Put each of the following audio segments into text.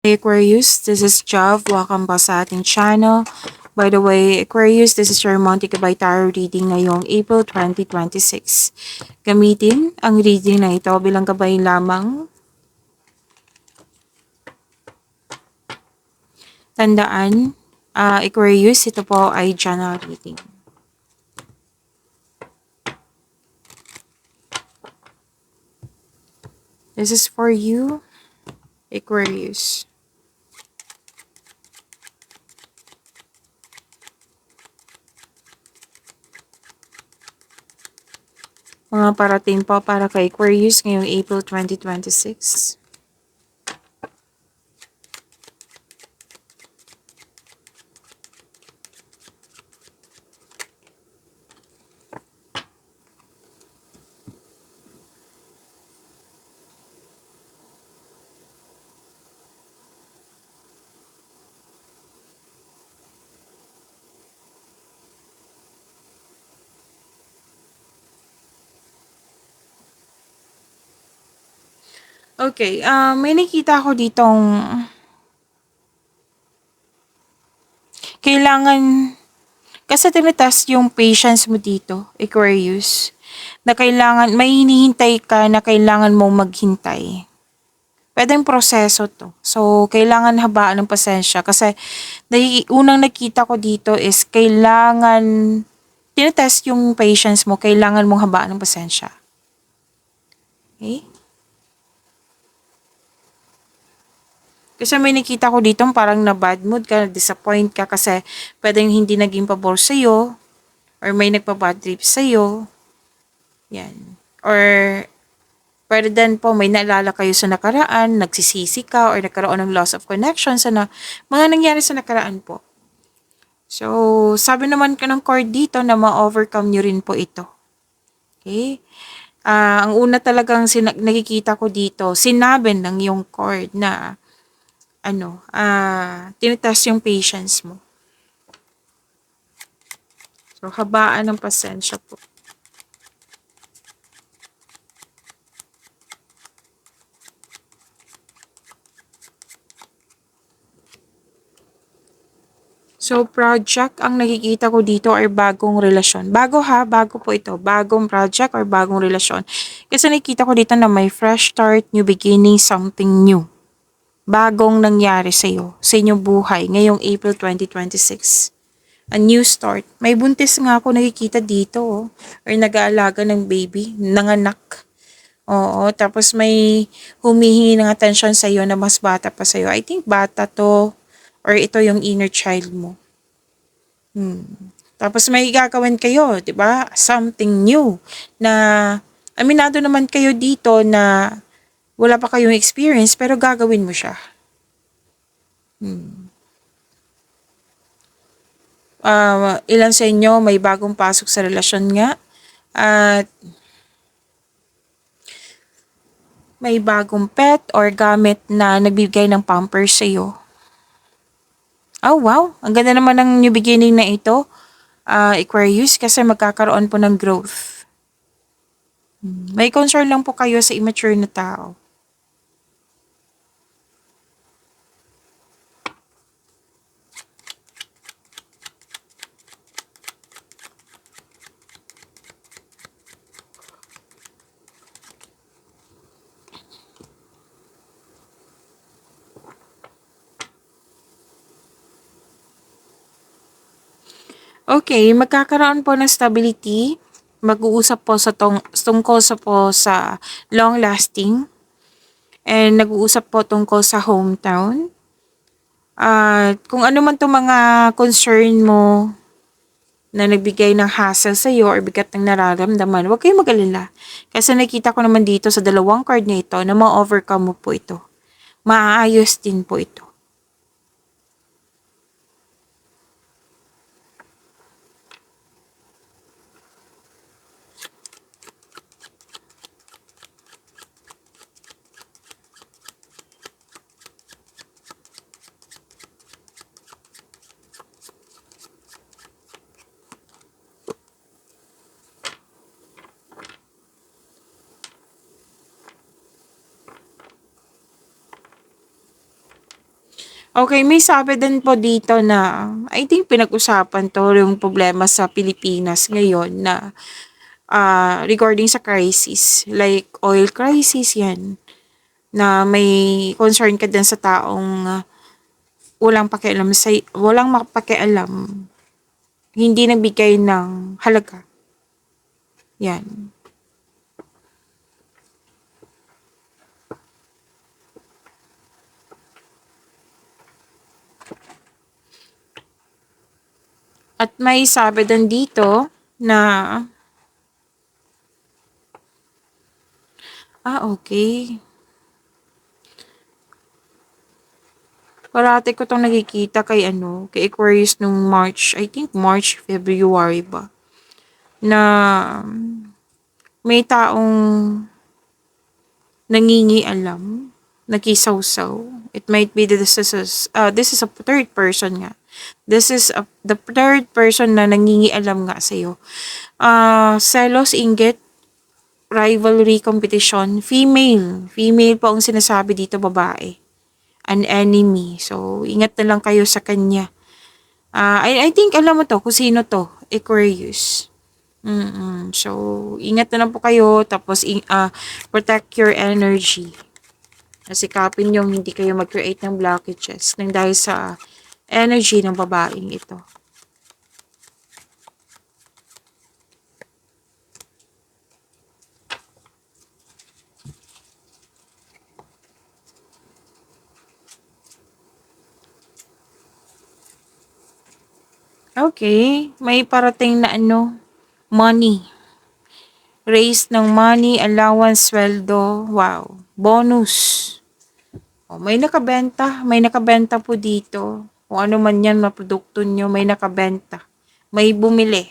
Hey Aquarius, this is Jav. Welcome back sa ating channel. By the way, Aquarius, this is your Monte Gabay Tarot reading ngayong April 2026. Gamitin ang reading na ito bilang gabay lamang. Tandaan, Aquarius, ito po ay general reading. This is for you, Aquarius. Mga parating po para kay Aquarius ngayong April 2026. Okay, may nakita ko ditong kailangan, kasi tinetest yung patience mo dito, Aquarius, na kailangan, may hinihintay ka na kailangan mong maghintay. Pwedeng proseso to. So, kailangan habaan ng pasensya kasi unang nakita ko dito is kailangan, tinetest yung patience mo, kailangan mong habaan ng pasensya. Okay? Kasi may nakita ko dito parang na bad mood ka, disappoint ka kasi pwedeng hindi naging pabor sa'yo or may nagpa-bad trip sa'yo. Yan. Or pwede din po may naalala kayo sa nakaraan, nagsisisi ka or nagkaroon ng loss of connection sa mga nangyari sa nakaraan po. So, sabi naman ka ng card dito na ma-overcome nyo rin po ito. Okay? Ang una talagang nakikita ko dito, sinabi ng yung card na tinetest yung patience mo. So, habaan ng pasensya po. So, project ang nakikita ko dito ay bagong relasyon. Bago bago po ito. Bagong project or bagong relasyon. Kasi nakikita ko dito na may fresh start, new beginning, something new. Bagong nangyari sa iyo, sa inyong buhay, ngayong April 2026. A new start. May buntis nga ako nakikita dito, or nag-aalaga ng baby, nanganak. Oo, tapos may humihingi ng attention sa iyo na mas bata pa sa iyo. I think bata to, or ito yung inner child mo. Tapos may gagawin kayo, 'di ba? Something new na aminado naman kayo dito na wala pa kayong experience pero gagawin mo siya. Ilan sa inyo may bagong pasok sa relasyon nga at may bagong pet or gamit na nagbibigay ng pampers sa iyo. Oh wow, ang ganda naman ng new beginning na ito, Aquarius, kasi magkakaroon po ng growth. May concern lang po kayo sa immature na tao. Okay, magkakaroon po ng stability. Mag-uusap po tungkol sa long lasting. And nag-uusap po tungkol sa hometown. At kung ano man itong mga concern mo na nagbigay ng hassle sa iyo or bigat ng nararamdaman, huwag kayong mag-alala. Kasi nakita ko naman dito sa dalawang card na ito na ma-overcome mo po ito. Maaayos din po ito. Okay, may sabi din po dito na I think pinag-usapan 'to, yung problema sa Pilipinas ngayon na, regarding sa crisis, like oil crisis 'yan, na may concern ka din sa taong, walang mapakialam, hindi nagbigay ng halaga, 'yan. At may sabi din dito na, okey. Parati ko 'tong nakikita kay ano, kay Aquarius nung March, I think March, February ba, na may taong nangingialam, nakisawsaw. It might be that this is a third person nga. The third person na nangingialam nga sa'yo. Selos, inggit, rivalry, competition, female. Female po ang sinasabi dito, babae. An enemy. So, ingat na lang kayo sa kanya. I think alam mo to, kung sino to, Aquarius. So, ingat na lang po kayo, tapos protect your energy. Sikapin yung hindi kayo mag-create ng blockages nang dahil sa energy ng babaeng ito. Okay, may parating na ano, money. Raise ng money, allowance, sweldo, wow, bonus. May nakabenta po dito. Kung ano man yan, maprodukto nyo, may nakabenta. May bumili.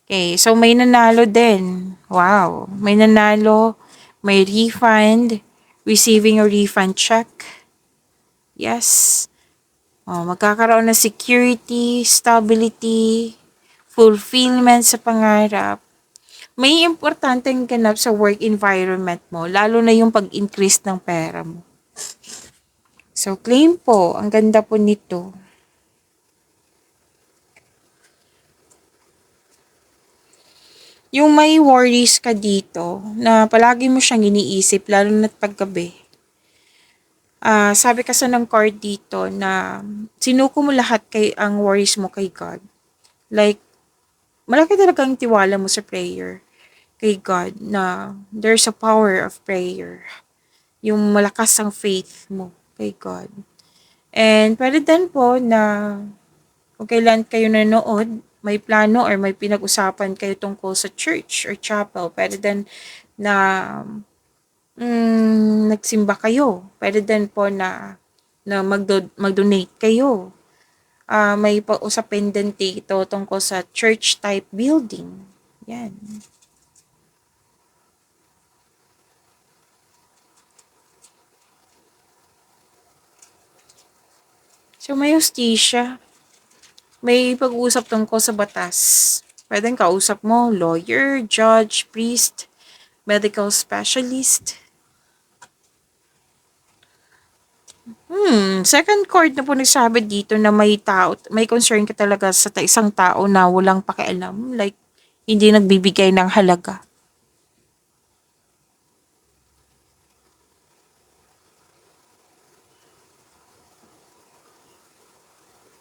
Okay, so may nanalo din. Wow, may nanalo, may refund, receiving a refund check. Yes. Magkakaroon ng security, stability, fulfillment sa pangarap. May importanteng ganap sa work environment mo, lalo na yung pag-increase ng pera mo. So, claim po. Ang ganda po nito. Yung may worries ka dito, na palagi mo siyang iniisip, lalo na't paggabi. Sabi kasi ng card dito na sinuko mo lahat ang worries mo kay God. Like, malaki talagang tiwala mo sa prayer kay God na there's a power of prayer. Yung malakas ang faith mo kay God. And pwede din po na kung kailan kayo nanood, may plano or may pinag-usapan kayo tungkol sa church or chapel, pwede din na nagsimba kayo. Pwede din po na mag-donate kayo. May pag-usapin din dito tungkol sa church type building. Yan. So, may hustisya. May pag-uusap tungkol sa batas. Pwedeng kausap mo, lawyer, judge, priest, medical specialist. Second card na po nagsabi dito na may concern ka talaga sa isang tao na walang pakialam. Like, hindi nagbibigay ng halaga.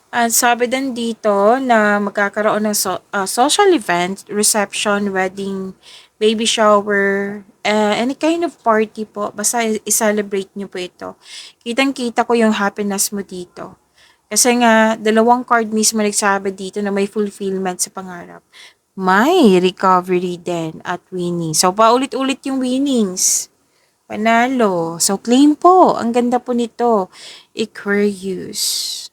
At sabi din dito na magkakaroon ng social event, reception, wedding, baby shower, any kind of party po. Basta i-celebrate nyo po ito. Kitang-kita ko yung happiness mo dito. Kasi nga, dalawang card mismo nagsabi dito na may fulfillment sa pangarap. May recovery din at winning. So, paulit-ulit yung winnings. Panalo. So, claim po. Ang ganda po nito. Aquarius.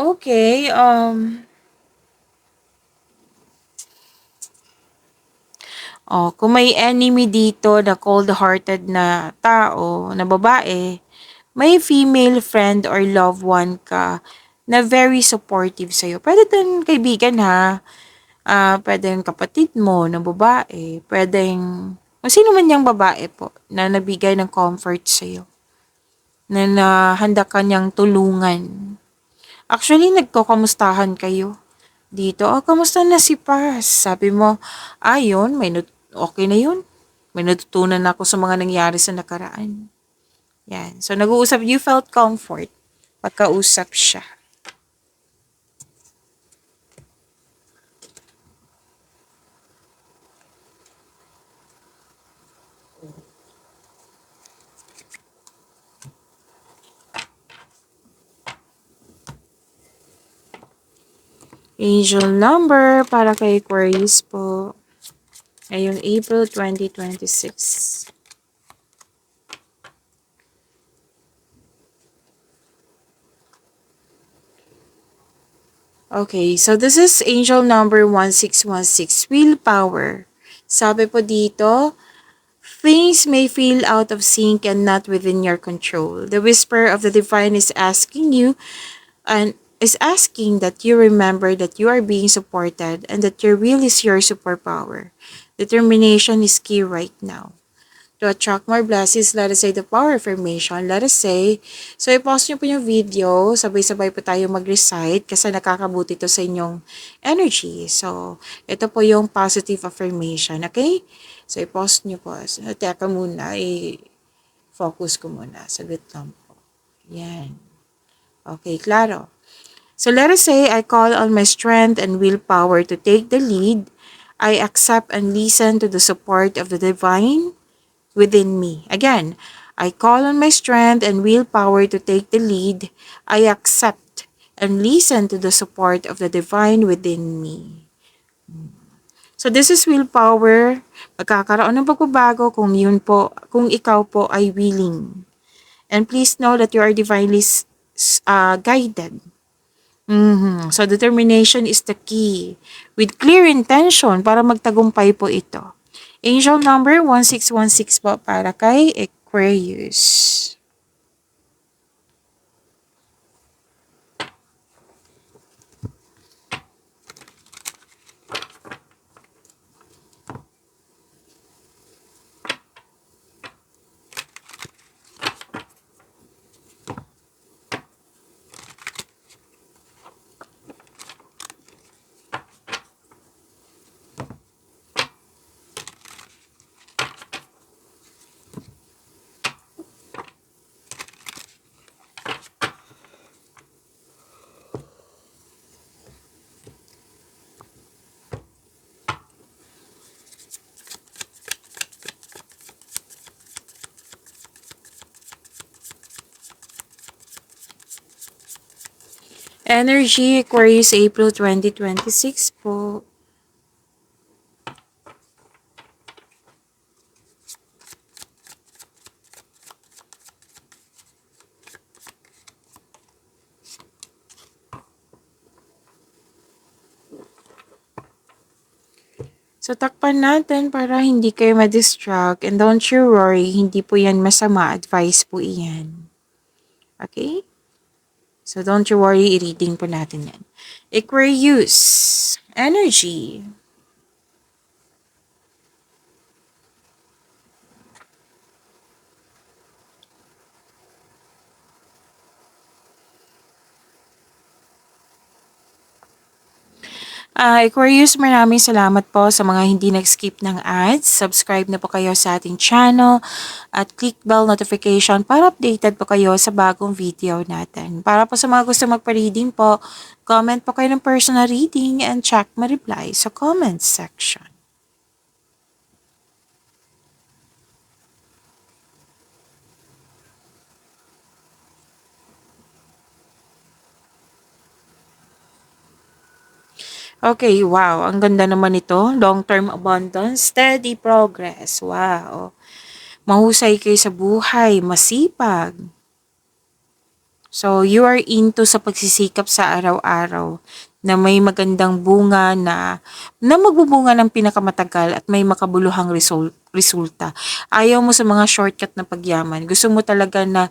Okay, Oh, kung may enemy dito na cold-hearted na tao, na babae, may female friend or loved one ka na very supportive sa'yo. Pwede din kaibigan ha. Pwedeng kapatid mo na babae. Pwedeng kung sino man yung babae po na nabigay ng comfort sa'yo. Na handa ka niyang tulungan. Actually, nagkakamustahan kayo dito. Oh, kamusta na si Paz? Sabi mo, yun, okay na yun. May natutunan ako sa mga nangyari sa nakaraan. Yan. So, nag-uusap, you felt comfort pagkausap siya. Angel number para kay Aquarius po. Ngayong April 2026. Okay, so this is angel number 1616, willpower. Sabi po dito, things may feel out of sync and not within your control. The whisper of the divine is asking you and is asking that you remember that you are being supported and that your will is your superpower. Determination is key right now. To attract more blessings, let us say the power affirmation. Let us say, so i-pause nyo po yung video, sabay-sabay po tayo mag-recite kasi nakakabuti to sa inyong energy. So, ito po yung positive affirmation, okay? So, i-pause nyo po. So, teka muna, i-focus ko muna. Saglit lang po. Yan. Okay, klaro. So, let us say, I call on my strength and willpower to take the lead. I accept and listen to the support of the divine within me. Again, I call on my strength and willpower to take the lead. I accept and listen to the support of the divine within me. So this is willpower. Magkakaroon ng pagbabago kung ikaw po ay willing. And please know that you are divinely guided. So determination is the key. With clear intention para magtagumpay po ito. Angel number 1616 po para kay Aquarius. Energy, Aquarius, April 2026 po. So, takpan natin para hindi kayo ma-distract. And don't you worry, hindi po yan masama. Advice po iyan. Okay? So, don't you worry, i-reading po natin yan. Aquarius, energy. Aquarius, maraming salamat po sa mga hindi nag-skip ng ads. Subscribe na po kayo sa ating channel at click bell notification para updated po kayo sa bagong video natin. Para po sa mga gusto magpa-reading po, comment po kayo ng personal reading and check my reply sa comment section. Okay, wow. Ang ganda naman ito. Long-term abundance, steady progress. Wow. Mahusay kayo sa buhay, masipag. So, you are into sa pagsisikap sa araw-araw. na may magandang bunga na magbubunga ng pinakamatagal at may makabuluhang resulta. Ayaw mo sa mga shortcut na pagyaman. Gusto mo talaga na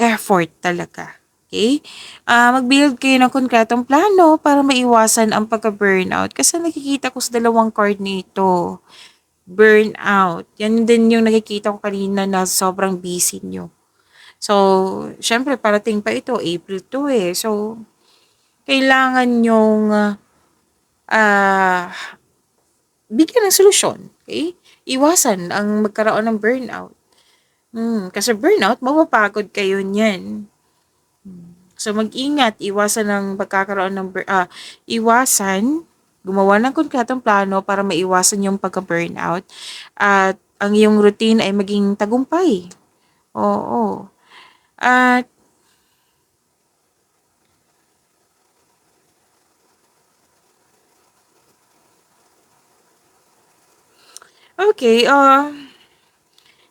effort talaga. Okay? Mag-build kayo ng konkretong plano para maiwasan ang pagka-burnout. Kasi nakikita ko sa dalawang card nito, burnout. Yan din yung nakikita ko kanina na sobrang busy nyo. So, syempre, parating pa ito, April 2 eh. So, kailangan yung ah bigyan ng solusyon. Okay? Iwasan ang magkaroon ng burnout. Kasi burnout, mapapagod kayo niyan. So, mag-ingat, iwasan ng pagkakaroon ng iwasan, gumawa ng konkretong plano para maiwasan yung pagka-burnout at ang iyong routine ay maging tagumpay. Oo. At, okay,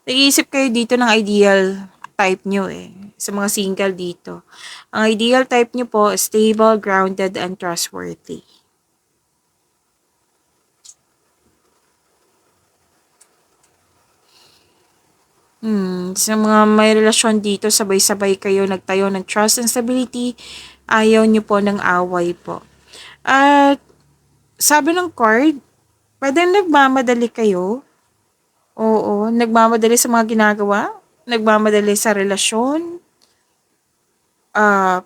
nag-iisip kayo dito ng ideal type nyo eh. Sa mga single dito. Ang ideal type nyo po, stable, grounded, and trustworthy. Sa mga may relasyon dito, sabay-sabay kayo nagtayo ng trust and stability. Ayaw nyo po ng away po. At sabi ng card, pwedeng nagmamadali kayo. Oo, nagmamadali sa mga ginagawa. Nagmamadali sa relasyon.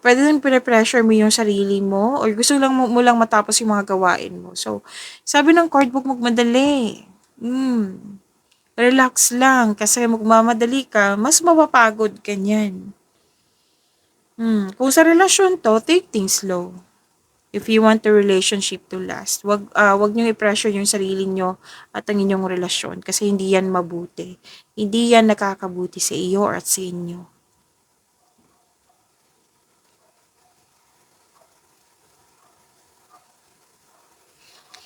Pwede din pine-pressure mo yung sarili mo or gusto mo lang matapos yung mga gawain mo. So, sabi ng card, huwag magmadali. Relax lang kasi magmamadali ka, mas mapapagod ka niyan. Kung sa relasyon to, take things slow. If you want the relationship to last, wag niyo i-pressure yung sarili niyo at ang inyong relasyon kasi hindi yan mabuti. Hindi yan nakakabuti sa iyo or at sa inyo.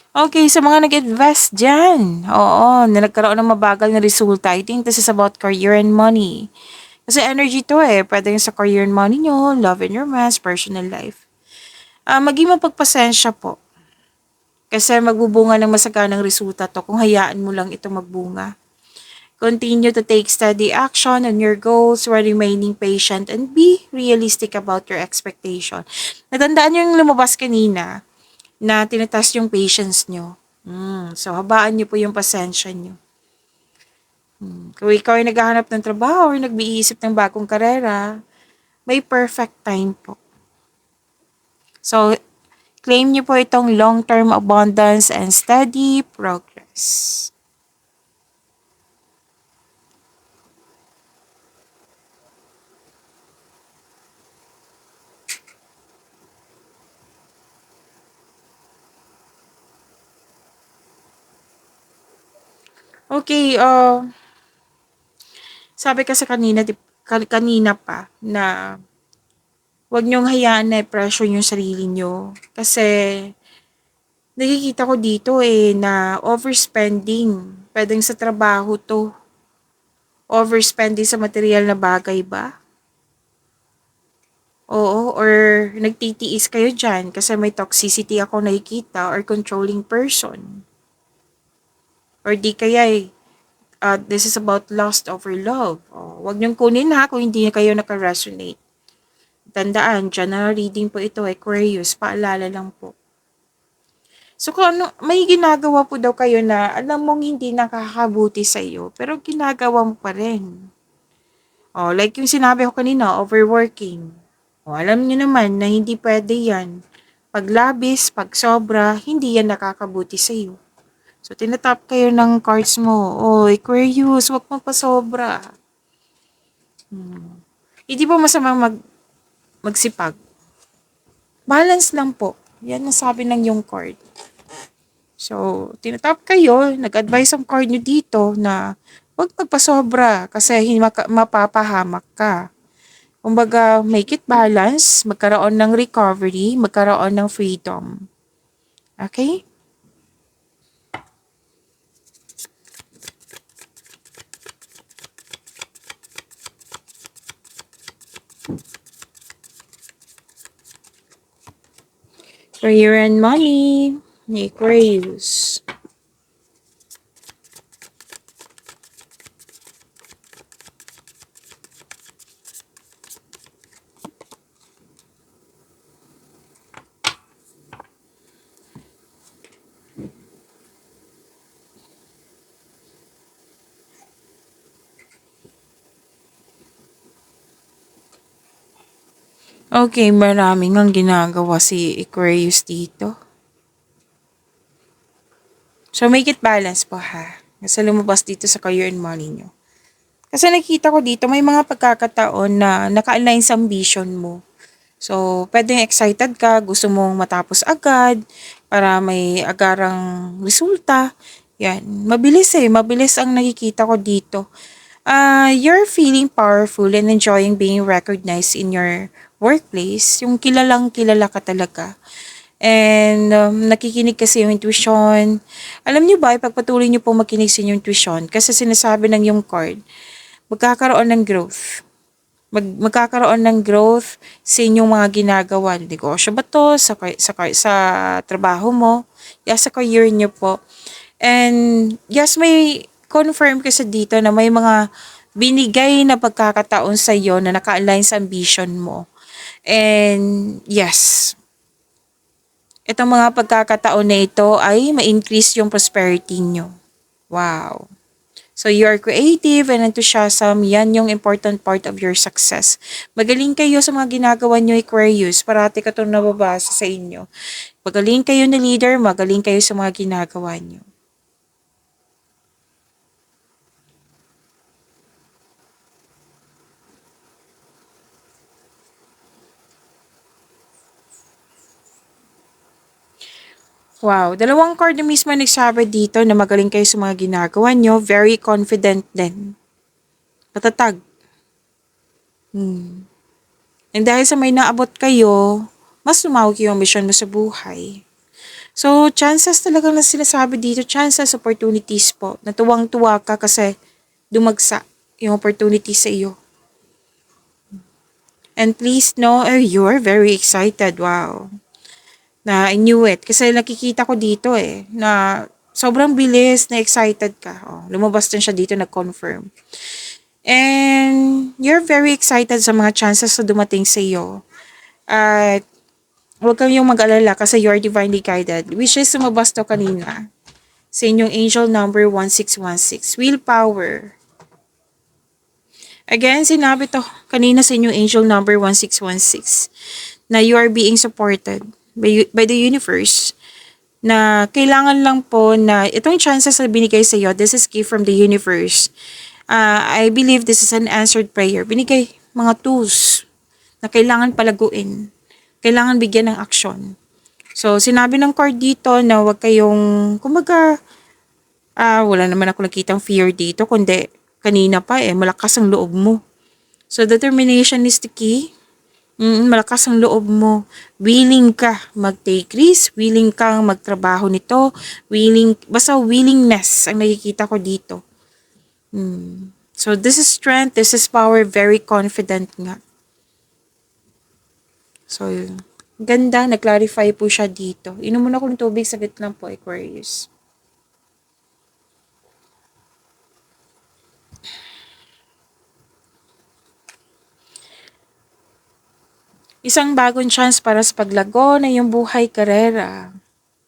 Okay, sa mga nag-invest dyan, oo, na nagkaroon ng mabagal na resulta, I think this is about career and money. Kasi energy to eh, pwede yung sa career and money nyo, love and romance, personal life. Maging mapagpasensya po. Kasi magbubunga ng masaganang resulta to kung hayaan mo lang ito magbunga. Continue to take steady action on your goals while remaining patient and be realistic about your expectation. Natandaan nyo yung lumabas kanina na tinatest yung patience nyo. So, habaan nyo po yung pasensya nyo. Kung ikaw ay naghahanap ng trabaho or nag-iisip ng bagong karera, may perfect time po. So, claim niyo po itong long-term abundance and steady progress. Okay, sabi kasi kanina, kanina pa na huwag niyong hayaan na pressure yung sarili niyo. Kasi nakikita ko dito eh na overspending. Pwedeng sa trabaho to. Overspending sa material na bagay ba? Oo, or nagtitiis kayo dyan kasi may toxicity ako nakikita or controlling person. Or di kaya this is about lust over love. Huwag niyong kunin ha kung hindi kayo naka-resonate. Tandaan, general reading po ito, Aquarius, paalala lang po. So kung ano, may ginagawa po daw kayo na alam mong hindi nakakabuti sa iyo, pero ginagawa mo pa rin. Like yung sinabi ko kanina, overworking. Alam niyo naman na hindi pwede yan. Pag labis, pag sobra, hindi yan nakakabuti sa iyo. So, tinatap kayo ng cards mo. Aquarius, wag mo pa sobra. Hindi po masamang magsipag. Balance lang po. Yan ang sabi ng yung card. So, tinatap kayo, nag-advise ang card nyo dito na wag magpasobra kasi mapapahamak ka. Kumbaga, make it balance, magkaroon ng recovery, magkaroon ng freedom. Okay? Career and money ni Aquarius. Okay, maraming ang ginagawa si Aquarius dito. So, make it balance po ha. Kasi lumabas dito sa career and money nyo. Kasi nakita ko dito, may mga pagkakataon na naka-align sa ambition mo. So, pwedeng excited ka, gusto mong matapos agad, para may agarang resulta. Yan. Mabilis ang nakikita ko dito. You're feeling powerful and enjoying being recognized in your workplace. Yung kilalang kilala ka talaga. And nakikinig kasi yung intuition. Alam niyo ba, ipagpatuloy niyo po makinig sa inyong intuition kasi sinasabi ng yung card, magkakaroon ng growth. Magkakaroon ng growth sa inyong mga ginagawa. Negosyo ba to? Sa trabaho mo? Yes, sa career niyo po. And yes, may confirm kasi dito na may mga binigay na pagkakataon sa iyo na naka-align sa ambition mo. And yes, itong mga pagkakataon na ito ay ma-increase yung prosperity nyo. Wow. So, you are creative and enthusiasm. Yan yung important part of your success. Magaling kayo sa mga ginagawa nyo, Aquarius. Parati ka itong nababasa sa inyo. Magaling kayo na leader, magaling kayo sa mga ginagawa nyo. Wow, dalawang card na mismo nagsabi dito na magaling kayo sa mga ginagawa nyo. Very confident din. Patatag. And dahil sa may naabot kayo, mas lumawag yung mission mo sa buhay. So, chances talaga na sinasabi dito, chances, opportunities po. Natuwang-tuwa ka kasi dumagsa yung opportunity sa iyo. And please know, you're very excited. Wow. Na I knew it. Kasi nakikita ko dito na sobrang bilis na excited ka. Oh, lumabas din siya dito, nag-confirm. And you're very excited sa mga chances na dumating sa iyo. At huwag kayong mag-alala kasi you're divinely guided. Which is sumabas to kanina sa inyong angel number 1616. Willpower. Again, sinabi to kanina sa inyong angel number 1616 na you are being supported by the universe, na kailangan lang po na itong chances na binigay sa iyo, this is gift from the universe. I believe this is an answered prayer. Binigay mga tools na kailangan palaguin. Kailangan bigyan ng aksyon. So, sinabi ng card dito na huwag kayong, kumbaga, wala naman ako nakitang fear dito, kundi kanina pa malakas ang loob mo. So, determination is the key. Malakas ang loob mo. Willing ka mag-take risk, willing kang magtrabaho nito, basta willingness ang nakikita ko dito. So, this is strength, this is power, very confident nga. So, ganda, na-clarify po siya dito. Inom muna ko ng tubig, saglit lang po, Aquarius. Isang bagong chance para sa paglago na yung buhay karera.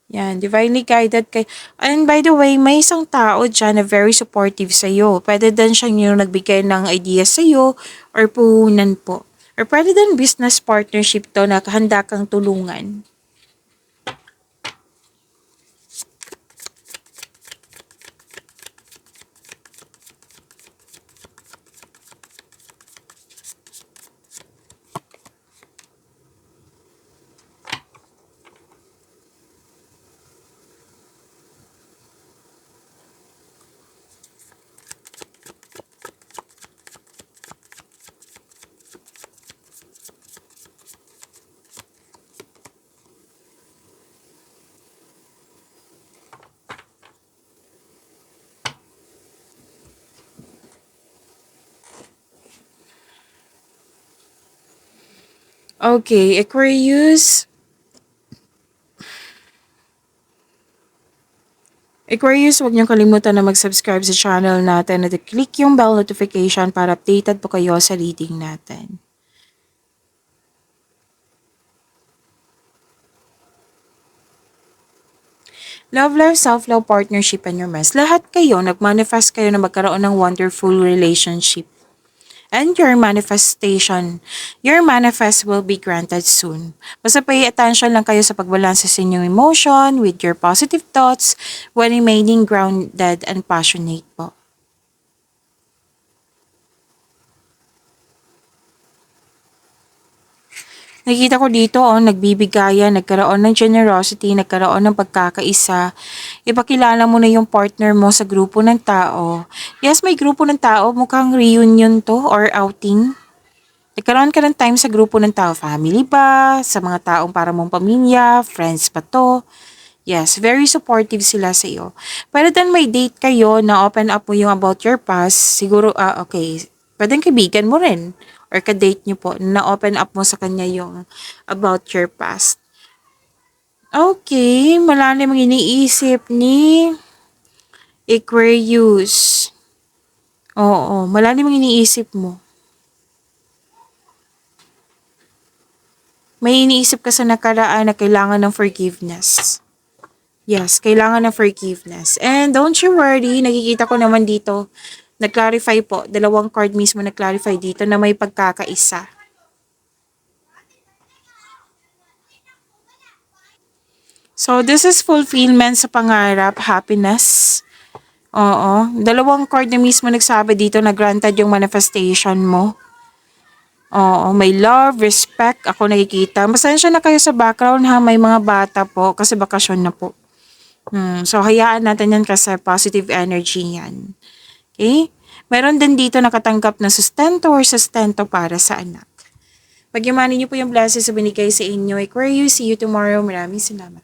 Yan, divinely guided kay. And by the way, may isang tao dyan na very supportive sa'yo. Pwede din siyang yung nagbigay ng ideas sa'yo or puhunan po. Or pwede din business partnership to na handa kang tulungan. Okay, Aquarius. Aquarius, huwag niyong kalimutan na mag-subscribe sa channel natin at i-click yung bell notification para updated po kayo sa reading natin. Love life, self-love, partnership, and your mess. Lahat kayo, nag-manifest kayo na magkaroon ng wonderful relationship. And your manifest will be granted soon. Basta pay attention lang kayo sa pagbalanse sa inyong emotion with your positive thoughts when remaining grounded and passionate po. Nakikita ko dito, nagbibigayan, nagkaroon ng generosity, nagkaroon ng pagkakaisa. Ipakilala mo na yung partner mo sa grupo ng tao. Yes, may grupo ng tao, mukhang reunion to or outing. Nagkaroon ka ng time sa grupo ng tao, family ba, sa mga taong para mong pamilya, friends pa to. Yes, very supportive sila sa iyo. Pero then may date kayo na open up mo yung about your past, siguro, okay, pwedeng kaibigan mo rin or ka-date nyo po, na open up mo sa kanya yung about your past. Okay, malalim ang iniisip ni Aquarius. Oo, malalim ang iniisip mo. May iniisip ka sa nakaraan na kailangan ng forgiveness. Yes, kailangan ng forgiveness. And don't you worry, nakikita ko naman dito, nag-clarify po, dalawang card mismo nag-clarify dito na may pagkakaisa. So, this is fulfillment sa pangarap, happiness. Oo, dalawang card na mismo nagsabi dito na granted yung manifestation mo. Oo, may love, respect, ako nakikita. Masensya na kayo sa background ha, may mga bata po kasi bakasyon na po. So, hayaan natin yan kasi positive energy yan. Okay? Meron din dito nakatanggap na sustento or sustento para sa anak. Pagyamanin niyo po yung blessings sa binigay sa inyo. Aquarius, see you tomorrow. Maraming salamat.